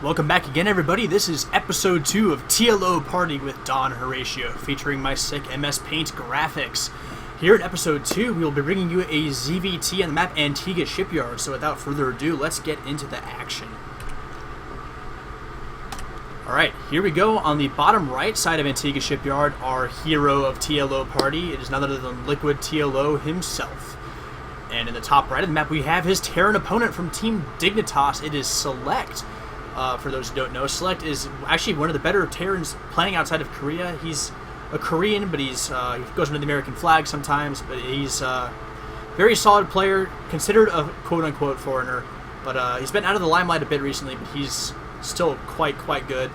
Welcome back again, everybody. This is episode 2 of TLO Party with Don Horatio, featuring my sick MS Paint graphics. Here in episode 2, we will be bringing you a ZvT on the map Antigua Shipyard. So without further ado, let's get into the action. Alright, here we go. On the bottom right side of Antigua Shipyard, our hero of TLO Party. It is none other than Liquid TLO himself. And in the top right of the map, we have his Terran opponent from Team Dignitas. It is SeleCT. For those who don't know, SeleCT is actually one of the better Terrans playing outside of Korea. He's a Korean, but he goes under the American flag sometimes. But he's a very solid player, considered a quote-unquote foreigner. But he's been out of the limelight a bit recently, but he's still quite good.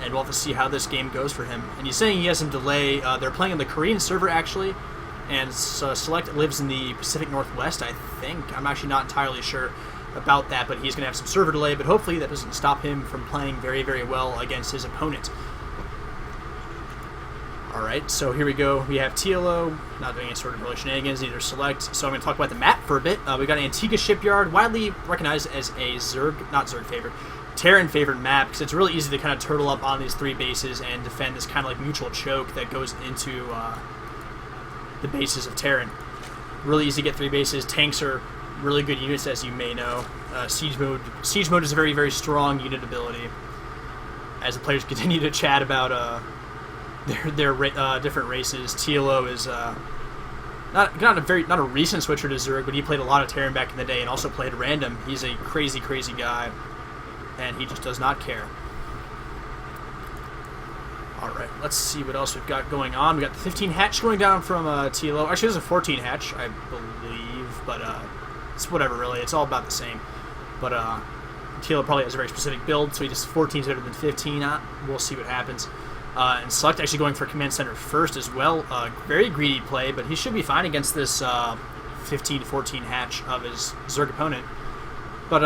And we'll have to see how this game goes for him. And he's saying he has some delay. They're playing on the Korean server, actually. And SeleCT lives in the Pacific Northwest, I think. I'm actually not entirely sure about that, but he's going to have some server delay, but hopefully that doesn't stop him from playing very well against his opponent. Alright, so here we go. We have TLO, not doing any sort of really shenanigans, neither SeleCT. So I'm going to talk about the map for a bit. We got Antigua Shipyard, widely recognized as a Terran favored map, because it's really easy to kind of turtle up on these three bases and defend this kind of like mutual choke that goes into the bases of Terran. Really easy to get three bases. Tanks are really good units, as you may know. Siege mode is a very strong unit ability. As the players continue to chat about their different races, TLO is not a recent switcher to Zerg, but he played a lot of Terran back in the day and also played random. He's a crazy guy, and he just does not care. Alright, let's see what else we've got going on. We got the 15 hatch going down from TLO. Actually, there's a 14 hatch, I believe, but it's whatever, really. It's all about the same. But TLO probably has a very specific build, so he just 14 is better than 15. We'll see what happens. And SeleCT actually going for Command Center first as well. Very greedy play, but he should be fine against this 15-14 hatch of his Zerg opponent. But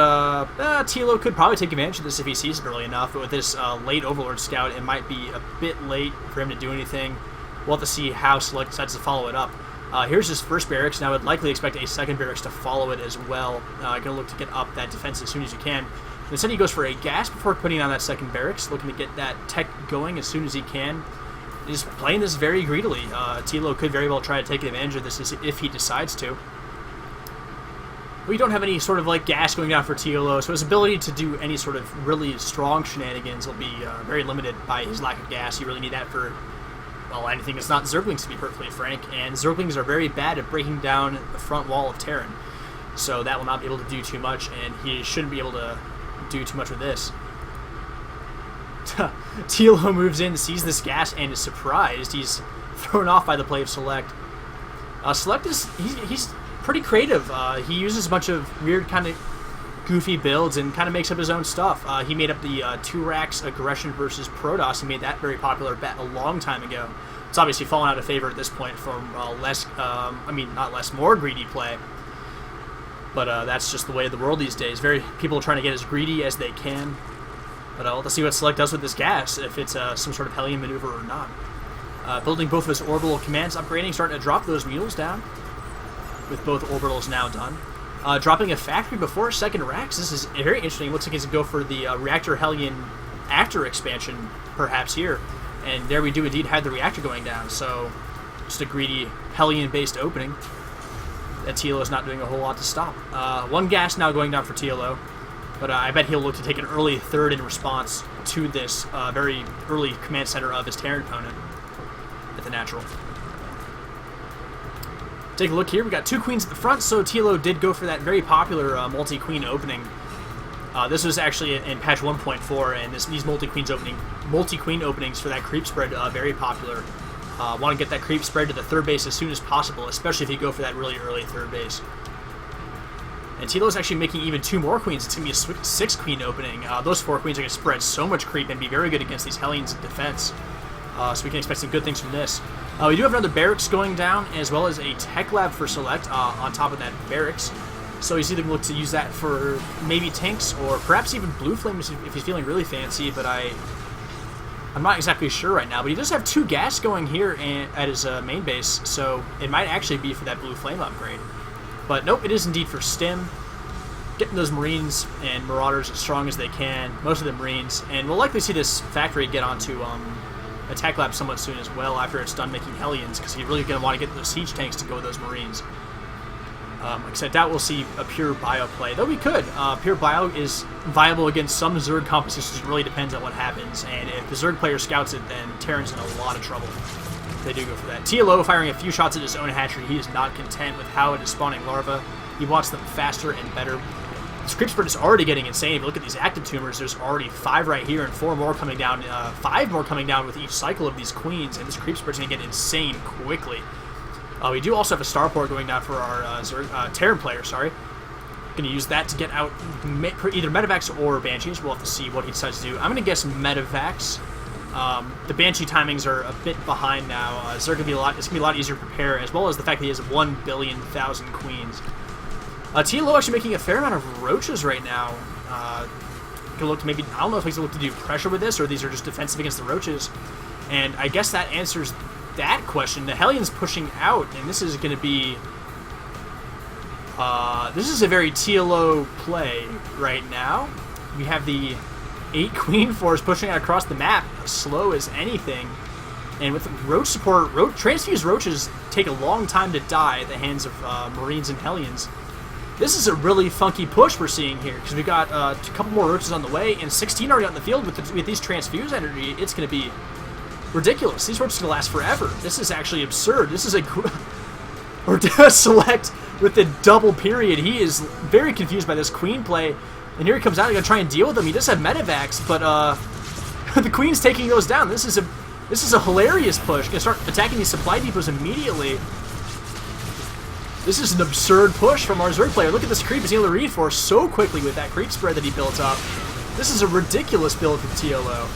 TLO could probably take advantage of this if he sees it early enough. But with this late Overlord Scout, it might be a bit late for him to do anything. We'll have to see how SeleCT decides to follow it up. Here's his first barracks. Now I would likely expect a second barracks to follow it as well. Going to look to get up that defense as soon as you can. Instead he goes for a gas before putting on that second barracks, looking to get that tech going as soon as he can. He's playing this very greedily. TLO could very well try to take advantage of this if he decides to. We don't have any sort of like gas going down for TLO, so his ability to do any sort of really strong shenanigans will be very limited by his lack of gas. You really need that for, well, anything that's not Zerglings, to be perfectly frank, and Zerglings are very bad at breaking down the front wall of Terran, so that will not be able to do too much, and he shouldn't be able to do too much with this. TLO moves in, sees this gas, and is surprised. He's thrown off by the play of SeleCT. SeleCT is, he's pretty creative. He uses a bunch of weird kind of goofy builds and kind of makes up his own stuff. He made up the 2-Rax aggression versus Protoss. He made that very popular bet a long time ago. It's obviously fallen out of favor at this point from more greedy play. But that's just the way of the world these days. People are trying to get as greedy as they can. But we'll have to see what SeleCT does with this gas, if it's some sort of Hellion maneuver or not. Building both of his orbital commands, upgrading, starting to drop those mules down, with both orbitals now done. Dropping a factory before second Rax. This is very interesting. It looks like he's going to go for the Reactor Hellion Actor expansion, perhaps here. And there we do indeed have the reactor going down, so just a greedy Hellion-based opening that TLO is not doing a whole lot to stop. One gas now going down for TLO, but I bet he'll look to take an early third in response to this very early command center of his Terran opponent at the natural. Take a look here. We got 2 queens at the front, so TLO did go for that very popular multi-queen opening. This was actually in patch 1.4, and these multi-queen openings for that creep spread very popular. Want to get that creep spread to the third base as soon as possible, especially if you go for that really early third base. And TLO is actually making even 2 more queens. It's going to be a 6-queen opening. Those 4 queens are going to spread so much creep and be very good against these Hellions in defense. So we can expect some good things from this. We do have another barracks going down, as well as a tech lab for SeleCT on top of that barracks. So he's either going to look to use that for maybe tanks, or perhaps even blue flames if he's feeling really fancy, but I'm not exactly sure right now. But he does have 2 gas going here at his main base, so it might actually be for that blue flame upgrade. But nope, it is indeed for stim. getting those Marines and Marauders as strong as they can, most of the Marines, and we'll likely see this factory get onto Attack Lab somewhat soon as well after it's done making Hellions, because you're really going to want to get those siege tanks to go with those Marines. Like I said, I doubt we'll see a pure bio play, though we could. Pure bio is viable against some Zerg compositions. It really depends on what happens, and if the Zerg player scouts it, then Terran's in a lot of trouble. They do go for that. TLO firing a few shots at his own hatchery. He is not content with how it is spawning larvae. He wants them faster and better. This creep spread is already getting insane. If you look at these active tumors, there's already 5 right here and 4 more coming down, 5 more coming down with each cycle of these queens, and this creep spread is going to get insane quickly. We do also have a starport going down for our Terran player, sorry. Going to use that to get out either Medivacs or Banshees. We'll have to see what he decides to do. I'm going to guess Medivacs. The Banshee timings are a bit behind now. It's going to be a lot easier to prepare, as well as the fact that he has 1,000,000,000 queens. TLO actually making a fair amount of roaches right now. Can look to maybe, I don't know if he's going to look to do pressure with this, or these are just defensive against the roaches. And I guess that answers that question. The Hellions pushing out, and this is going to be this is a very TLO play right now. We have the 8 Queen Force pushing out across the map, slow as anything. And with roach support, transfused roaches take a long time to die at the hands of Marines and Hellions. This is a really funky push we're seeing here, because we've got a couple more roaches on the way, and 16 already out in the field with these transfused energy. It's going to be ridiculous. These roaches are going to last forever. This is actually absurd. This is or Select with the double period. He is very confused by this Queen play, and here he comes out. He's going to try and deal with them. He does have Medivacs, but the Queen's taking those down. This is a hilarious push. Going to start attacking these supply depots immediately. This is an absurd push from our Zerg player. Look at this creep. He's able to reinforce so quickly with that creep spread that he built up. This is a ridiculous build from TLO.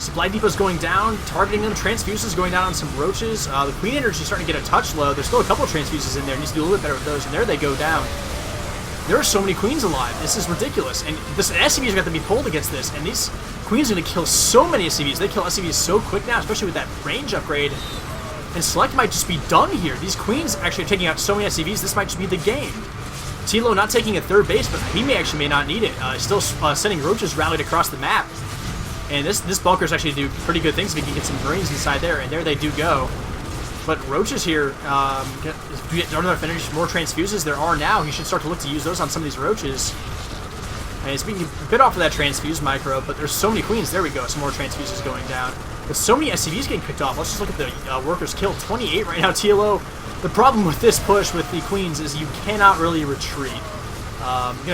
Supply depots going down, targeting them. Transfuses going down on some roaches. The Queen energy is starting to get a touch low. There's still a couple of transfuses in there. Needs to do a little bit better with those, and there they go down. There are so many Queens alive. This is ridiculous. And this SCVs are going to be pulled against this, and these Queens are going to kill so many SCVs. They kill SCVs so quick now, especially with that range upgrade. And Select might just be done here. These Queens actually are taking out so many SCVs, this might just be the game. TLO not taking a third base, but he may not need it. Still sending roaches rallied across the map. And this bunker's actually do pretty good things if he can get some Marines inside there, and there they do go. But roaches here, get another finish, more transfuses there are now. He should start to look to use those on some of these roaches. And he's being a bit off of that transfuse micro, but there's so many Queens. There we go, some more transfuses going down. With so many SCVs getting picked off, let's just look at the workers killed. 28 right now, TLO. The problem with this push with the Queens is you cannot really retreat.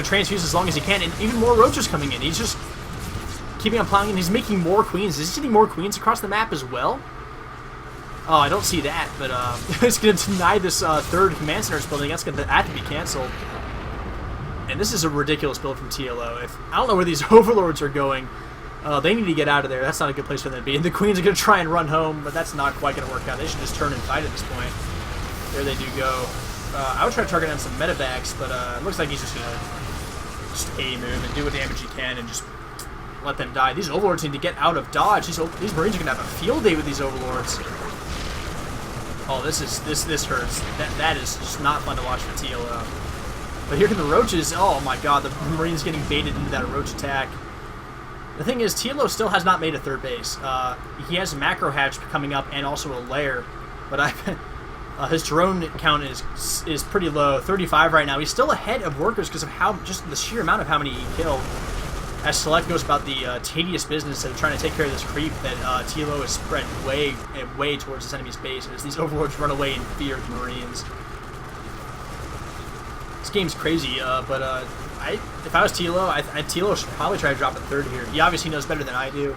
Transfuse as long as you can, and even more roaches coming in. He's just keeping on plowing in. He's making more Queens. Is he sending more Queens across the map as well? Oh, I don't see that, but it's going to deny this third command center's building. That's going to have to be canceled. And this is a ridiculous build from TLO. I don't know where these overlords are going. They need to get out of there. That's not a good place for them to be. And the Queens are going to try and run home, but that's not quite going to work out. They should just turn and fight at this point. There they do go. I would try to target on some Medivacs, but it looks like he's just going to A-move and do what damage he can and just let them die. These overlords need to get out of dodge. These Marines are going to have a field day with these overlords. Oh, this hurts. That is just not fun to watch for TLO. But here come the roaches. Oh my god, the Marines getting baited into that roach attack. The thing is, TLO still has not made a third base. He has a macro hatch coming up and also a lair, but his drone count is pretty low, 35 right now. He's still ahead of workers because of just the sheer amount of how many he killed. As Select goes about the tedious business of trying to take care of this creep that TLO has spread way towards his enemy's base, as these overlords run away in fear of the Marines. This game's crazy, but if I was TLO, TLO should probably try to drop a third here. He obviously knows better than I do,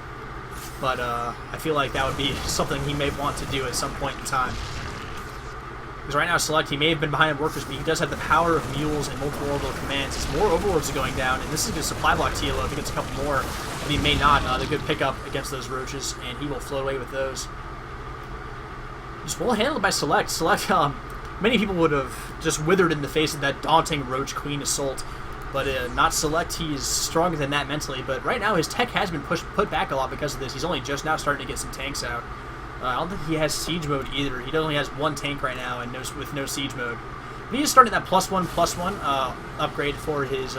but I feel like that would be something he may want to do at some point in time. Because right now, Select, he may have been behind workers, but he does have the power of mules and multiple orbital commands. As more overlords are going down, and this is going to supply block TLO if he gets a couple more, and he may not. The good pickup against those roaches, and he will float away with those. Just well handled by Select. Select, many people would have just withered in the face of that daunting Roach Queen assault, but not Select. He is stronger than that mentally, but right now his tech has been put back a lot because of this. He's only just now starting to get some tanks out. I don't think he has siege mode either. He only has one tank right now and with no siege mode. But he's starting that +1/+1 upgrade for his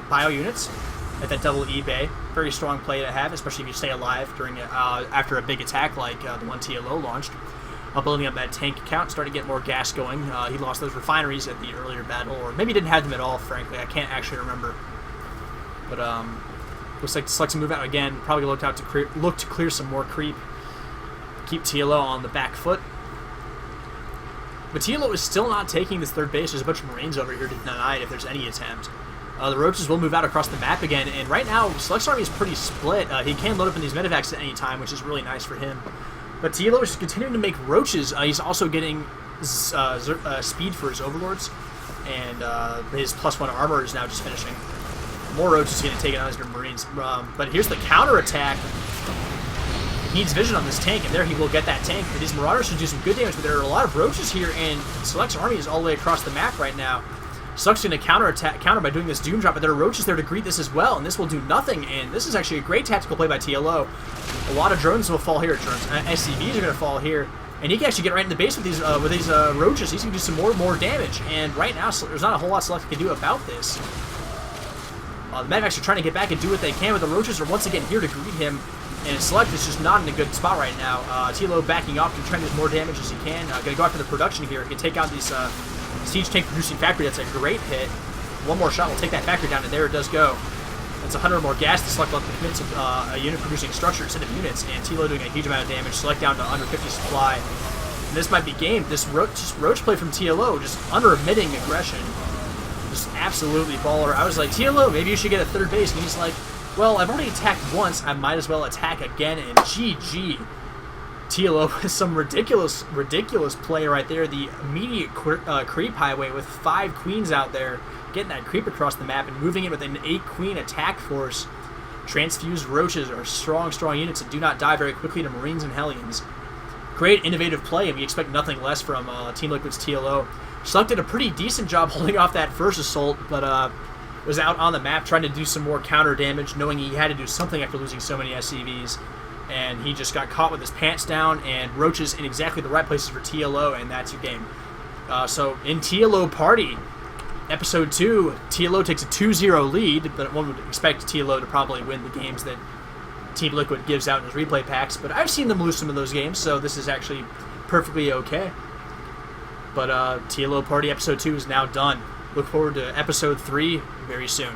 bio units at that double E bay. Very strong play to have, especially if you stay alive during after a big attack like the one TLO launched. Building up that tank count, starting to get more gas going. He lost those refineries at the earlier battle, or maybe didn't have them at all, frankly. I can't actually remember. But looks like SeleCT to move out again. Probably look to clear some more creep. Keep TLO on the back foot. But TLO is still not taking this third base. There's a bunch of Marines over here to deny it if there's any attempt. The Roaches will move out across the map again, and right now, SeleCT's army is pretty split. He can load up in these medevacs at any time, which is really nice for him. But TLO is continuing to make Roaches. He's also getting speed for his Overlords, and his +1 armor is now just finishing. More Roaches getting taken out as your Marines. But here's the counterattack. He needs vision on this tank, and there he will get that tank. But these Marauders should do some good damage, but there are a lot of Roaches here, and SeleCT's army is all the way across the map right now. SeleCT's going to counter by doing this Doom Drop, but there are Roaches there to greet this as well, and this will do nothing, and this is actually a great tactical play by TLO. A lot of drones will fall here. SCVs are going to fall here, and he can actually get right in the base with these Roaches. He's going to do some more damage, and right now there's not a whole lot SeleCT can do about this. The Medivacs are trying to get back and do what they can, but the Roaches are once again here to greet him, and SeleCT is just not in a good spot right now. TLO backing up to try to do as more damage as he can. Going to go after the production here. He can take out these siege tank producing factory. That's a great hit. One more shot will take that factory down, and there it does go. That's 100 more gas to SeleCT left to commit to a unit producing structure instead of units, and TLO doing a huge amount of damage. SeleCT down to under 50 supply. And this might be game. This Roach play from TLO, just unremitting aggression. Just absolutely baller. I was like, TLO, maybe you should get a third base. And he's like, well, I've already attacked once. I might as well attack again. And GG. TLO with some ridiculous play right there. The immediate creep highway with 5 queens out there. Getting that creep across the map and moving it with an 8-queen attack force. Transfused Roaches are strong units that do not die very quickly to Marines and Hellions. Great innovative play, and we expect nothing less from Team Liquid's TLO. SeleCT did a pretty decent job holding off that first assault, but was out on the map trying to do some more counter damage, knowing he had to do something after losing so many SCVs. And he just got caught with his pants down, and Roaches in exactly the right places for TLO, and that's your game. So in TLO Party, Episode 2, TLO takes a 2-0 lead, but one would expect TLO to probably win the games that Team Liquid gives out in his replay packs, but I've seen them lose some of those games, so this is actually perfectly okay. But TLO Party Episode 2 is now done. Look forward to Episode 3 very soon.